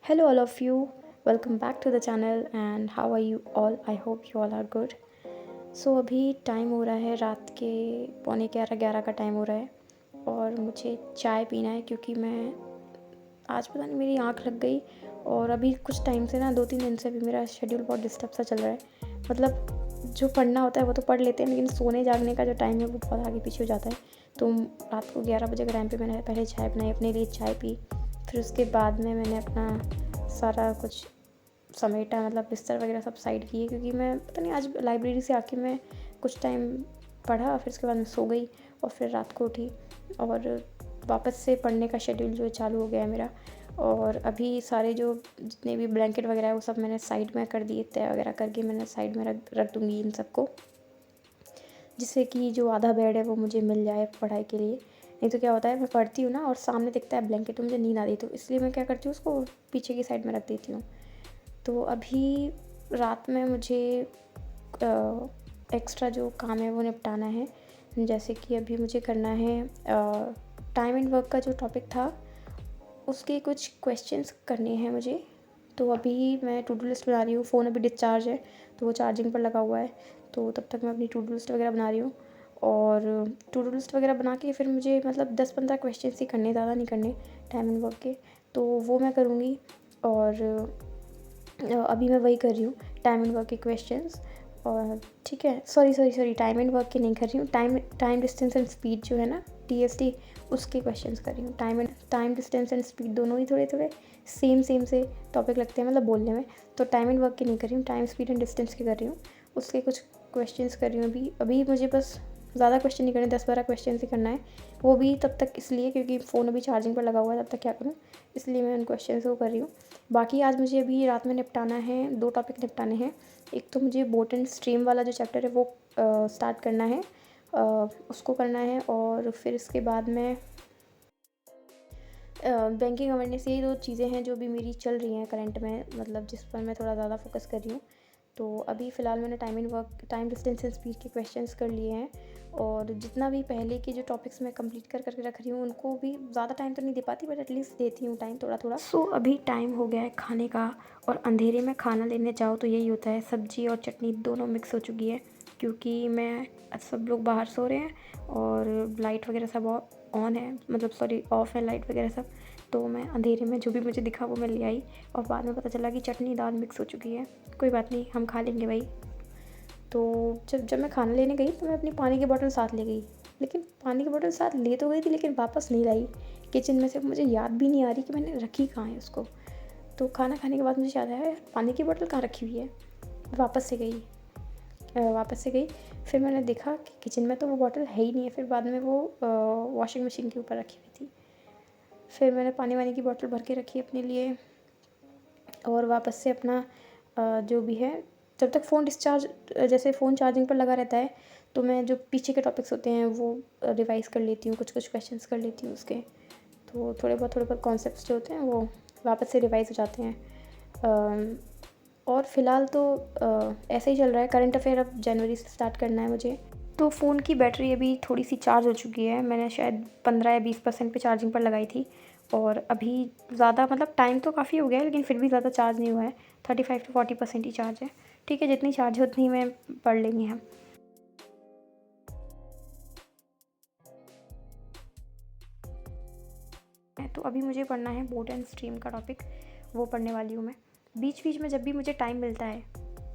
Hello, all of you. Welcome back to the channel. And how are you all? I hope you all are good. सो अभी time हो रहा है रात के पौने 11 का टाइम हो रहा है और मुझे चाय पीना है क्योंकि मैं आज पता नहीं मेरी आँख लग गई। और अभी कुछ टाइम से ना 2-3 दिन से भी मेरा शेड्यूल बहुत डिस्टर्ब सा चल रहा है। मतलब जो पढ़ना होता है वो तो पढ़ लेते हैं, लेकिन सोने जागने का जो टाइम है वो बहुत आगे पीछे हो जाता है। तो रात को 11 बजे के टाइम पे मैंने पहले चाय बनाई, अपने लिए चाय पी। फिर उसके बाद में मैंने अपना सारा कुछ समेटा, मतलब बिस्तर वगैरह सब साइड किए, क्योंकि मैं पता नहीं आज लाइब्रेरी से आके मैं कुछ टाइम पढ़ा, फिर उसके बाद मैं सो गई और फिर रात को उठी और वापस से पढ़ने का शेड्यूल जो है चालू हो गया है मेरा। और अभी सारे जो जितने भी ब्लैंकेट वगैरह है वो सब मैंने साइड में कर दिए, तय वगैरह करके मैंने साइड में रख रख दूँगी इन सबको, जिससे कि जो आधा बेड है वो मुझे मिल जाए पढ़ाई के लिए। नहीं तो क्या होता है, मैं पढ़ती हूँ ना और सामने दिखता है ब्लैंकेट तो मुझे नींद आ रही, तो इसलिए मैं क्या करती हूँ उसको पीछे की साइड में रख देती हूँ। तो अभी रात में मुझे एक्स्ट्रा जो काम है वो निपटाना है। जैसे कि अभी मुझे करना है टाइम एंड वर्क का जो टॉपिक था उसके कुछ क्वेश्चंस करने हैं मुझे। तो अभी मैं टू डू लिस्ट बना रही हूँ। फ़ोन अभी डिस्चार्ज है तो वो चार्जिंग पर लगा हुआ है, तो तब तक मैं अपनी टू डू लिस्ट वगैरह बना रही हूँ। और टू डू लिस्ट वगैरह बना के फिर मुझे मतलब 10-15 क्वेश्चंस ही करने, ज़्यादा नहीं करने टाइम एंड वर्क के, तो वो मैं करूँगी। और अभी मैं वही कर रही हूँ, टाइम एंड वर्क के क्वेश्चंस। और ठीक है, सॉरी टाइम एंड वर्क के नहीं कर रही हूँ, टाइम डिस्टेंस एंड स्पीड जो है ना, TST, उसके क्वेश्चंस कर रही हूँ। टाइम डिस्टेंस एंड स्पीड दोनों ही थोड़े थोड़े सेम से टॉपिक लगते हैं मतलब बोलने में। तो टाइम एंड वर्क के नहीं कर रही हूँ, टाइम स्पीड एंड डिस्टेंस के कर रही हूँ। उसके कुछ क्वेश्चंस कर रही हूँ अभी अभी मुझे बस ज़्यादा क्वेश्चन नहीं करने, 10-12 क्वेश्चन ही करना है। वो भी तब तक इसलिए क्योंकि फ़ोन अभी चार्जिंग पर लगा हुआ है, तब तक क्या करूँ, इसलिए मैं उन क्वेश्चन को कर रही हूँ। बाकी आज मुझे अभी रात में निपटाना है, 2 टॉपिक निपटाने हैं। एक तो मुझे बोट एंड स्ट्रीम वाला जो चैप्टर है वो स्टार्ट करना है, उसको करना है। और फिर इसके बाद में बैंकिंग अवेयरनेस, यही 2 चीज़ें हैं जो भी मेरी चल रही हैं करंट में, मतलब जिस पर मैं थोड़ा ज़्यादा फोकस कर रही हूँ। तो अभी फ़िलहाल मैंने time and work, time distance and speed के क्वेश्चंस कर लिए हैं। और जितना भी पहले के जो टॉपिक्स मैं कंप्लीट कर करके रख रही हूँ उनको भी ज़्यादा टाइम तो नहीं दे पाती, बट एटलीस्ट देती हूँ टाइम थोड़ा थोड़ा। सो अभी टाइम हो गया है खाने का, और अंधेरे में खाना लेने जाओ तो यही होता है, सब्जी और चटनी दोनों मिक्स हो चुकी है, क्योंकि मैं सब लोग बाहर सो रहे हैं और लाइट वगैरह सब ऑन है, मतलब सॉरी ऑफ़ है लाइट वगैरह सब। तो मैं अंधेरे में जो भी मुझे दिखा वो मैं ले आई, और बाद में पता चला कि चटनी दाल मिक्स हो चुकी है। कोई बात नहीं, हम खा लेंगे भाई। तो जब मैं खाना लेने गई तो मैं अपनी पानी की बोतल साथ ले गई, लेकिन पानी की बोतल साथ ले तो गई थी लेकिन वापस नहीं लाई किचन में से। मुझे याद भी नहीं आ रही कि मैंने रखी कहाँ है उसको। तो खाना खाने के बाद मुझे याद आया, पानी की बोतल कहाँ रखी हुई है। वापस से गई, फिर मैंने देखा कि किचन में तो वो बॉटल है ही नहीं है। फिर बाद में वो वॉशिंग मशीन के ऊपर रखी हुई थी। फिर मैंने पानी वानी की बोतल भर के रखी अपने लिए, और वापस से अपना जो भी है, जब तक फ़ोन डिस्चार्ज, जैसे फ़ोन चार्जिंग पर लगा रहता है तो मैं जो पीछे के टॉपिक्स होते हैं वो रिवाइज़ कर लेती हूँ, कुछ क्वेश्चंस कर लेती हूँ उसके। तो थोड़े बहुत कॉन्सेप्ट्स जो होते हैं वो वापस से रिवाइज़ हो जाते हैं। और फ़िलहाल तो ऐसे ही चल रहा है। करंट अफेयर अब जनवरी से स्टार्ट करना है मुझे। तो फ़ोन की बैटरी अभी थोड़ी सी चार्ज हो चुकी है, मैंने शायद 15 या 20% पे चार्जिंग पर लगाई थी। और अभी ज़्यादा मतलब टाइम तो काफ़ी हो गया है, लेकिन फिर भी ज़्यादा चार्ज नहीं हुआ है, 35 to 40% ही चार्ज है। ठीक है, जितनी चार्ज है उतनी में पढ़ लेंगे हम। तो अभी मुझे पढ़ना है बोट एंड स्ट्रीम का टॉपिक, वो पढ़ने वाली हूँ मैं। बीच बीच में जब भी मुझे टाइम मिलता है,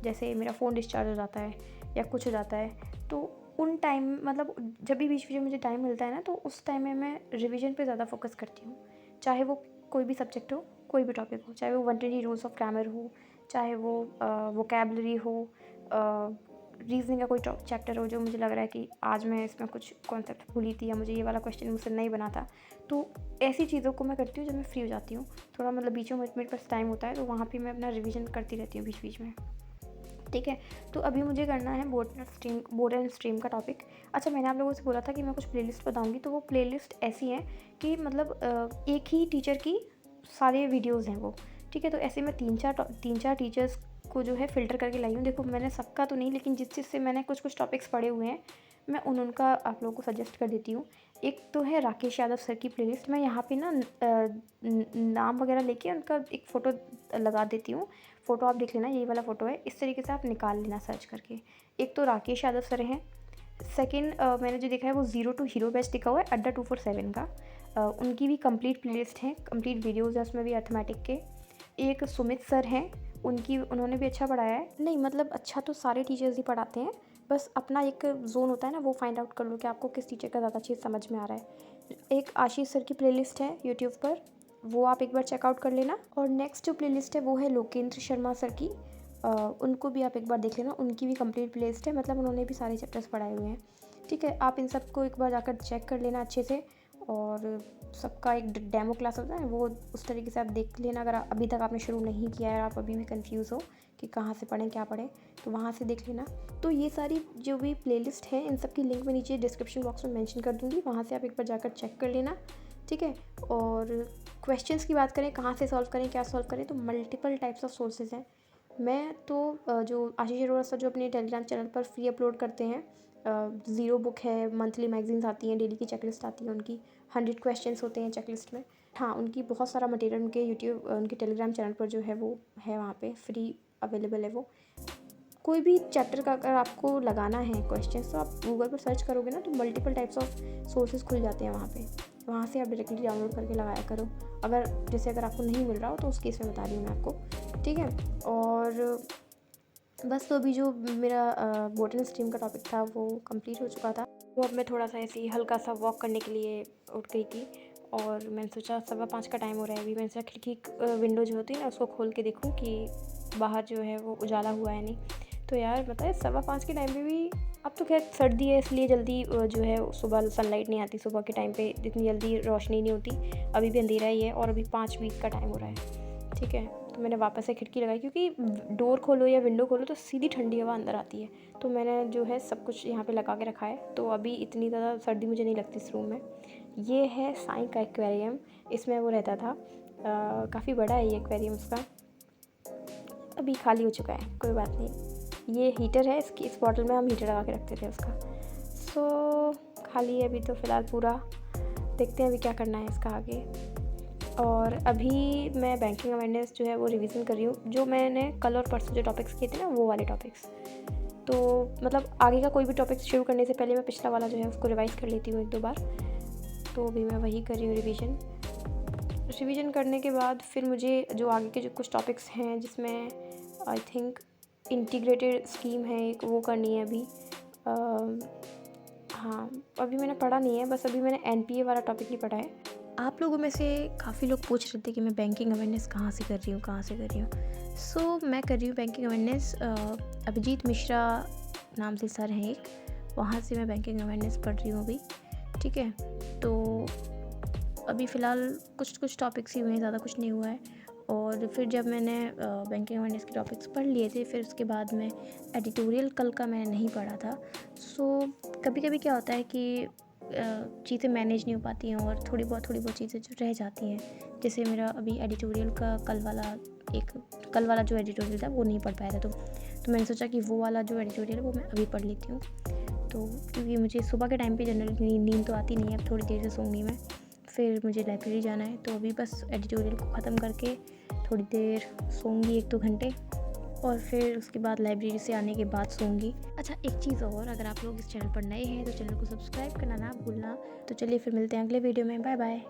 जैसे मेरा फ़ोन डिस्चार्ज हो जाता है या कुछ हो जाता है, तो उन टाइम मतलब जब भी बीच बीच में मुझे टाइम मिलता है ना, तो उस टाइम में मैं रिवीजन पे ज़्यादा फोकस करती हूँ। चाहे वो कोई भी सब्जेक्ट हो, कोई भी टॉपिक हो, चाहे वो 120 रूल्स ऑफ ग्रामर हो, चाहे वो वोकेबलरी हो, रीजनिंग का कोई चैप्टर हो जो मुझे लग रहा है कि आज मैं इसमें कुछ कॉन्सेप्ट भूली थी या मुझे ये वाला क्वेश्चन मुझसे नहीं बना था। तो ऐसी चीज़ों को मैं करती हूँ जब मैं फ्री हो जाती हूँ, थोड़ा मतलब बीचों में मेरे पास टाइम होता है, तो वहाँ पे मैं अपना रिवीजन करती रहती हूँ बीच बीच में। ठीक है, तो अभी मुझे करना है बोर्ड एंड स्ट्रीम का टॉपिक। अच्छा, मैंने आप लोगों से बोला था कि मैं कुछ प्लेलिस्ट बताऊँगी, तो वो प्लेलिस्ट ऐसी है कि मतलब एक ही टीचर की सारे वीडियोज़ हैं वो। ठीक है, तो ऐसे मैं तीन चार टीचर्स को जो है फ़िल्टर करके लाई हूँ। देखो, मैंने सबका तो नहीं, लेकिन जिस चीज़ से मैंने कुछ टॉपिक्स पढ़े हुए हैं मैं उनका आप लोगों को सजेस्ट कर देती हूँ। एक तो है राकेश यादव सर की प्लेलिस्ट, मैं यहाँ पे ना नाम वगैरह लेके उनका एक फ़ोटो लगा देती हूँ। फ़ोटो आप देख लेना, यही वाला फ़ोटो है, इस तरीके से आप निकाल लेना सर्च करके। एक तो राकेश यादव सर हैं। सेकंड मैंने जो देखा है वो ज़ीरो टू हीरो बैच लिखा हुआ है अड्डा 247 का। उनकी भी कंप्लीट प्लेलिस्ट है, कंप्लीट वीडियोज़ है उसमें भी अर्थमेटिक के। एक सुमित सर हैं, उन्होंने भी अच्छा पढ़ाया है। नहीं मतलब अच्छा तो सारे टीचर्स ही पढ़ाते हैं, बस अपना एक जोन होता है ना, वो फाइंड आउट कर लो कि आपको किस टीचर का ज़्यादा चीज़ समझ में आ रहा है। एक आशीष सर की प्लेलिस्ट है यूट्यूब पर, वो आप एक बार चेकआउट कर लेना। और नेक्स्ट जो प्लेलिस्ट है वो है लोकेंद्र शर्मा सर की, उनको भी आप एक बार देख लेना, उनकी भी कंप्लीट प्लेलिस्ट है, मतलब उन्होंने भी सारे चैप्टर्स पढ़ाए हुए हैं। ठीक है, आप इन सबको एक बार जाकर चेक कर लेना अच्छे से, और सबका एक डेमो क्लास होता है वो उस तरीके से आप देख लेना। अगर अभी तक आपने शुरू नहीं किया है, आप अभी भी कंफ्यूज हो कि कहाँ से पढ़ें क्या पढ़ें, तो वहाँ से देख लेना। तो ये सारी जो भी प्लेलिस्ट है इन सब की लिंक मैं नीचे डिस्क्रिप्शन बॉक्स में मेंशन कर दूँगी, वहाँ से आप एक बार जाकर चेक कर लेना। ठीक है, और क्वेश्चंस की बात करें कहाँ से सॉल्व करें, क्या सॉल्व करें, तो मल्टीपल टाइप्स ऑफ सोर्सेज हैं। मैं तो जो आशीष अरोड़ा सर जो अपने टेलीग्राम चैनल पर फ्री अपलोड करते हैं, ज़ीरो बुक है, मंथली मैगजीन्स आती हैं, डेली की चेकलिस्ट आती है उनकी, 100 क्वेश्चंस होते हैं चेकलिस्ट में। हाँ, उनकी बहुत सारा मटेरियल उनके यूट्यूब उनके टेलीग्राम चैनल पर जो है वो है, वहाँ पे फ्री अवेलेबल है वो। कोई भी चैप्टर का अगर आपको लगाना है क्वेश्चंस, तो आप गूगल पर सर्च करोगे ना तो मल्टीपल टाइप्स ऑफ सोर्सेज खुल जाते हैं वहाँ पे, वहाँ से आप डायरेक्टली डाउनलोड करके लगाया करो। अगर आपको नहीं मिल रहा हो तो उस केस में बता रही हूँ मैं आपको। ठीक है, और बस तो अभी जो मेरा बोटनी स्ट्रीम का टॉपिक था वो कंप्लीट हो चुका था। वो अब मैं थोड़ा सा ऐसे ही हल्का सा वॉक करने के लिए उठ गई थी, और मैंने सोचा 5:15 का टाइम हो रहा है अभी, मैंने सोचा खिड़की विंडो जो होती है ना उसको खोल के देखूँ कि बाहर जो है वो उजाला हुआ है नहीं। तो यार बताए 5:15 के टाइम पे भी, अब तो खैर सर्दी है इसलिए जल्दी जो है सुबह सनलाइट नहीं आती, सुबह के टाइम पे इतनी जल्दी रोशनी नहीं होती। अभी भी अंधेरा ही है और अभी 5:20 का टाइम हो रहा है। ठीक है, तो मैंने वापस से खिड़की लगाई, क्योंकि डोर खोलो या विंडो खोलो तो सीधी ठंडी हवा अंदर आती है। तो मैंने जो है सब कुछ यहाँ पे लगा के रखा है, तो अभी इतनी ज़्यादा सर्दी मुझे नहीं लगती इस रूम में। ये है साईं का एक्वेरियम, इसमें वो रहता था। काफ़ी बड़ा है ये एक्वेरियम उसका, अभी खाली हो चुका है, कोई बात नहीं। ये हीटर है, इस बॉटल में हम हीटर लगा के रखते थे उसका। सो खाली है अभी तो फ़िलहाल पूरा, देखते हैं अभी क्या करना है इसका आगे। और अभी मैं बैंकिंग अवेयरनेस जो है वो रिवीजन कर रही हूँ, जो मैंने कल और परसों जो टॉपिक्स किए थे ना वो वाले टॉपिक्स। तो मतलब आगे का कोई भी टॉपिक शुरू करने से पहले मैं पिछला वाला जो है उसको रिवाइज़ कर लेती हूँ 1-2 बार। तो अभी मैं वही कर रही हूँ रिवीजन करने के बाद फिर मुझे जो आगे के जो कुछ टॉपिक्स हैं जिसमें आई थिंक इंटीग्रेटेड स्कीम है एक, वो करनी है अभी। हाँ, अभी मैंने पढ़ा नहीं है, बस अभी मैंने NPA वाला टॉपिक ही पढ़ा है। आप लोगों में से काफ़ी लोग पूछ रहे थे कि मैं बैंकिंग अवेयरनेस कहाँ से कर रही हूँ। सो मैं कर रही हूँ बैंकिंग अवेयरनेस, अभिजीत मिश्रा नाम से सर हैं एक, वहाँ से मैं बैंकिंग अवेयरनेस पढ़ रही हूँ अभी। ठीक है, तो अभी फ़िलहाल कुछ टॉपिक्स ही हुए हैं, ज़्यादा कुछ नहीं हुआ है। और फिर जब मैंने बैंकिंग अवेयरनेस के टॉपिक्स पढ़ लिए थे, फिर उसके बाद में एडिटोरियल कल का मैंने नहीं पढ़ा था। सो कभी कभी क्या होता है कि चीज़ें मैनेज नहीं हो पाती हैं और थोड़ी बहुत चीज़ें जो रह जाती हैं। जैसे मेरा अभी एडिटोरियल का कल वाला जो एडिटोरियल था वो नहीं पढ़ पाया था, तो मैंने सोचा कि वो वाला जो एडिटोरियल है वो मैं अभी पढ़ लेती हूँ। तो क्योंकि मुझे सुबह के टाइम पे जनरली नींद तो आती नहीं है, अब थोड़ी देर से सोऊंगी मैं, फिर मुझे लाइब्रेरी जाना है, तो अभी बस एडिटोरियल को ख़त्म करके थोड़ी देर सोऊंगी 1-2 घंटे, और फिर उसके बाद लाइब्रेरी से आने के बाद सोऊंगी। अच्छा, एक चीज़ और, अगर आप लोग इस चैनल पर नए हैं तो चैनल को सब्सक्राइब करना ना भूलना। तो चलिए फिर मिलते हैं अगले वीडियो में, बाय बाय।